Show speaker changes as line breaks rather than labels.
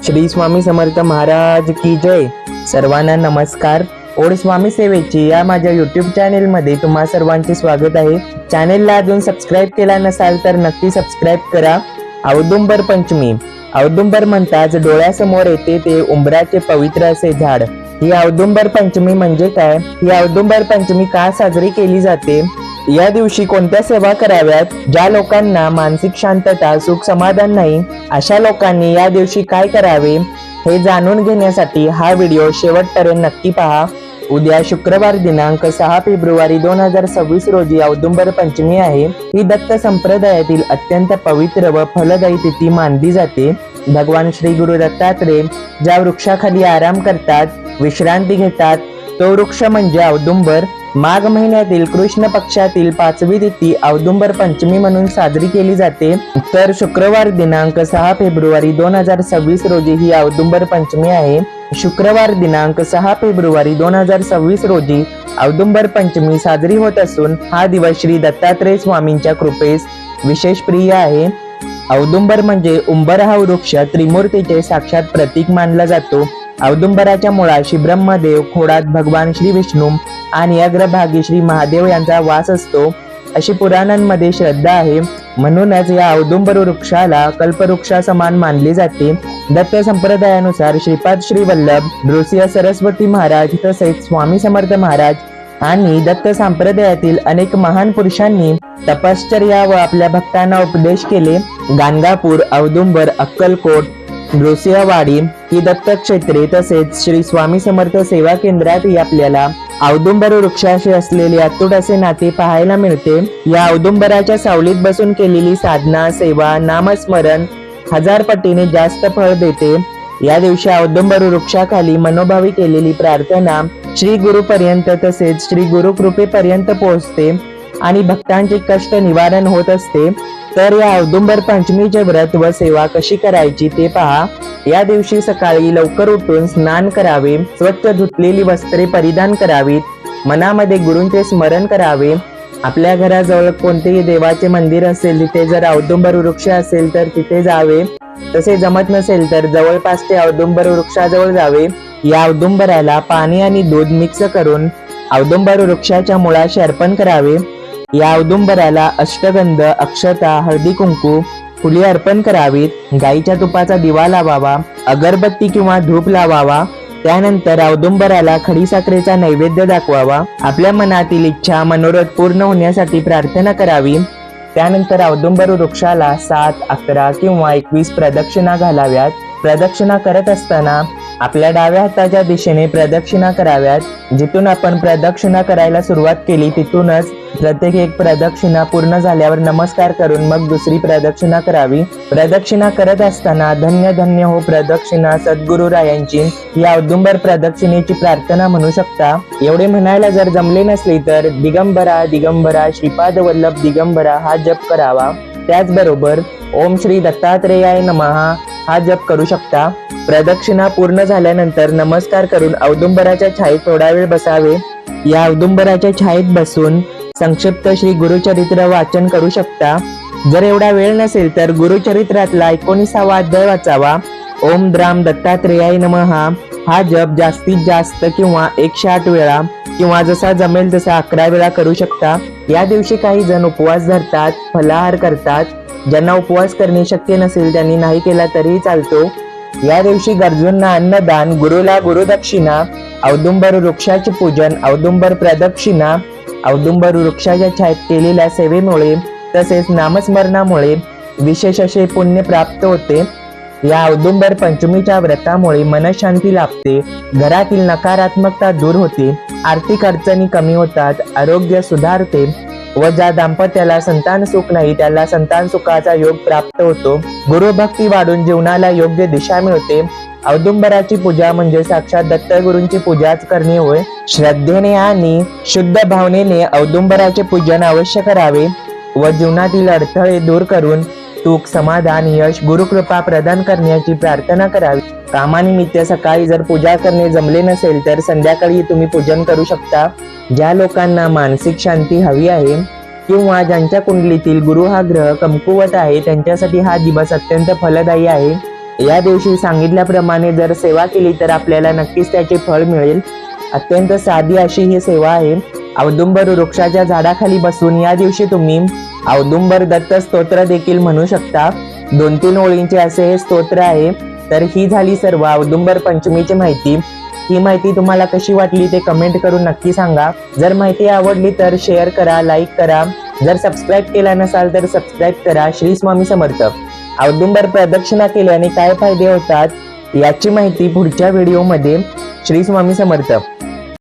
श्री स्वामी समर्थ महाराज की जय. सर्वांना नमस्कार. ओढ स्वामी सेवेची या माझ्या युट्यूब चॅनेल मध्ये तुम्हा सर्वांचे स्वागत आहे. चॅनेलला अजून सबस्क्राईब केला नसाल तर नक्की सबस्क्राईब करा. औदुंबर पंचमी. औदुंबर म्हणतात डोळ्यासमोर येते ते उंबराचे पवित्र असे झाड. ही औदुंबर पंचमी म्हणजे काय? ही औदुंबर पंचमी का साजरी केली जाते? या दिवशी कोणत्या सेवा कराव्यात? ज्या लोकांना मानसिक शांतता सुख समाधान नाही अशा लोकांनी या दिवशी काय करावे हे जाणून घेण्यासाठी हा व्हिडिओ शेवटपर्यंत नक्की पहा. उद्या शुक्रवार दिनांक 6 फेब्रुवारी 2026 रोजी औदुंबर पंचमी आहे. ही दत्त संप्रदायातील अत्यंत पवित्र व फलदायी तिथी मानली जाते. भगवान श्री गुरु दत्तात्रेय ज्या वृक्षाखाली आराम करतात, विश्रांती घेतात तो वृक्ष म्हणजे औदुंबर. माघ महिन्यातील कृष्ण पक्षातील 5वी तिथी औदुंबर पंचमी म्हणून साजरी केली जाते. तर शुक्रवार दिनांक 6 फेब्रुवारी 2026 रोजी ही औदुंबर पंचमी आहे. शुक्रवार दिनांक 6 फेब्रुवारी 2026 रोजी औदुंबर पंचमी साजरी होत असून हा दिवस श्री दत्तात्रेय स्वामींच्या कृपेस विशेष प्रिय आहे. औदुंबर म्हणजे उंबर हा वृक्ष त्रिमूर्तीचे साक्षात प्रतीक मानला जातो. औदुंबराच्या मुळाशी ब्रह्मदेव, खोडात भगवान श्री विष्णू आणि अग्रभागी श्री महादेव यांचा वास असतो अशी पुराणांमध्ये श्रद्धा आहे. म्हणूनच या औदुंबर वृक्षाला कल्पवृक्षा समान मानले जाते. दत्त संप्रदायानुसार श्रीपाद श्री वल्लभ, नृसिंह सरस्वती महाराज तसेच स्वामी समर्थ महाराज आणि दत्त संप्रदायातील अनेक महान पुरुषांनी तपश्चर्या व आपल्या भक्तांना उपदेश केले. गाणगापूर, औदुंबर, अक्कलकोट, नृसिंहवाडी ही दत्तक्षेत्रे तसेच श्री स्वामी समर्थ सेवा केंद्रातही आपल्याला औदुंबर वृक्षाशी असलेले अतूट असे नाते पाहायला मिळते. या औदुंबराच्या सावलीत बसून केलेली साधना, सेवा, नामस्मरण 1000 पटीने जास्त फळ देते. या दिवशी औदुंबर वृक्षाखाली मनोभावी केलेली प्रार्थना श्री गुरुपर्यंत तसेच श्री गुरु कृपेपर्यंत पोहोचते आणि भक्तांचे कष्ट निवारण होत असते. तर या औदुंबर पंचमीचे व्रत व सेवा कशी करायची ते पहा. या दिवशी सकाळी लवकर उठून स्नान करावे, स्वच्छ धुतलेली वस्त्रे परिधान करावीत, मनामध्ये गुरूंचे स्मरण करावे. आपल्या घराजवळ कोणतेही देवाचे मंदिर असेल तिथे जर औदुंबर वृक्ष असेल तर तिथे जावे. तसे जमत नसेल तर जवळपासचे औदुंबर वृक्षाजवळ जावे. या औदुंबराला पाणी आणि दूध मिक्स करून औदुंबर वृक्षाच्या मुळाशी अर्पण करावे. या औदुंबराला अष्टगंध, अक्षता, हळदी कुंकू, फुले अर्पण करावीत. गाईच्या तुपाचा दिवा लावावा, अगरबत्ती किंवा धूप लावावा. त्यानंतर औदुंबराला खडीसाखरेचा नैवेद्य दाखवावा. आपल्या मनातील इच्छा मनोरथ पूर्ण होण्यासाठी प्रार्थना करावी. त्यानंतर औदुंबर वृक्षाला 7, 11 किंवा 21 प्रदक्षिणा घालाव्यात. प्रदक्षिणा करत असताना आपल्या डाव्या हाताच्या दिशेने प्रदक्षिणा कराव्यात. जिथून आपण प्रदक्षिणा करायला सुरुवात केली तिथूनच प्रत्येक एक प्रदक्षिणा पूर्ण झाल्यावर नमस्कार करून मग दुसरी प्रदक्षिणा करावी. प्रदक्षिणा करत असताना धन्य धन्य हो प्रदक्षिणा सद्गुरुरायांची ही औदुंबर प्रदक्षिणेची प्रार्थना म्हणू शकता. एवढे म्हणायला जर जमले नसले तर दिगंबरा दिगंबरा श्रीपाद वल्लभ दिगंबरा हा जप करावा. त्याचबरोबर ओम श्री दत्तात्रेयाय नमः हा जप करू शकता. प्रदक्षिणा पूर्ण झाल्यानंतर नमस्कार करून औदुंबराच्या छायेत थोडा वेळ बसावे. या औदुंबराच्या छायेत बसून संक्षिप्त श्री गुरुचरित्र वाचन करू शकता. जर एवढा वेळ नसेल तर गुरुचरित्रातला 19वा अध्याय वाचावा. ओम द्राम दत्तात्रेयाय नमः हा जप जास्तीत जास्त किंवा 108 वेळा किंवा जसा जमेल तसा 11 वेळा करू शकता. या दिवशी काही जण उपवास धरतात, फलाहार करतात. ज्यांना उपवास करणे शक्य नसेल त्यांनी नाही केला तरीही चालतो. या दिवशी गरजूंना अन्नदान, गुरुला गुरुदक्षिणा, औदुंबर वृक्षाचे पूजन, औदुंबर प्रदक्षिणा, औदुंबर वृक्षाच्या छायेत केलेल्या सेवेमुळे तसेच नामस्मरणामुळे विशेष असे पुण्य प्राप्त होते. या औदुंबर पंचमीच्या व्रतामुळे मनशांती लाभते, घरातील नकारात्मकता दूर होते, आर्थिक अडचणी कमी होतात, आरोग्य सुधारते व ज्या दाम्पत्याला संतान सुख नाही त्याला संतान सुखाचा योग प्राप्त होतो. गुरुभक्ती वाढून जीवनाला योग्य दिशा मिळते. औदुंबराची पूजा म्हणजे साक्षात दत्तगुरूंची पूजाच करणे होय. श्रद्धेने आणि शुद्ध भावनेने औदुंबराचे पूजन अवश्य करावे व जीवनातील अडथळे दूर करून सुख, समाधान, यश, गुरुकृपा प्रदान करण्याची प्रार्थना करावी. कामानिमित्त सकाळी जर पूजा करणे जमले नसेल तर संध्याकाळी तुम्ही पूजन करू शकता. ज्या लोकांना मानसिक शांती हवी आहे किंवा ज्यांच्या कुंडलीतील गुरु हा ग्रह कमकुवत आहे त्यांच्यासाठी हा दिवस अत्यंत फलदायी आहे. या दिवशी सांगितल्याप्रमाणे जर सेवा केली तर आपल्याला नक्कीच त्याचे फळ मिळेल. अत्यंत साधी अशी ही सेवा आहे. औदुंबर वृक्षाच्या झाडाखाली बसून या दिवशी तुम्ही औदुंबर दत्त स्तोत्र देखील म्हणू शकता. 2-3 ओळींचे असे हे स्तोत्र आहे. तर ही झाली सर्व औदुंबर पंचमीची माहिती. ही माहिती तुम्हाला कशी वाटली ते कमेंट करून नक्की सांगा. जर माहिती आवडली तर शेअर करा, लाईक करा. जर सबस्क्राईब केला नसाल तर सबस्क्राईब करा. श्री स्वामी समर्थ. औदुंबर प्रदक्षिणा केल्याने काय फायदे होतात याची माहिती पुढच्या व्हिडिओमध्ये. श्री स्वामी समर्थ.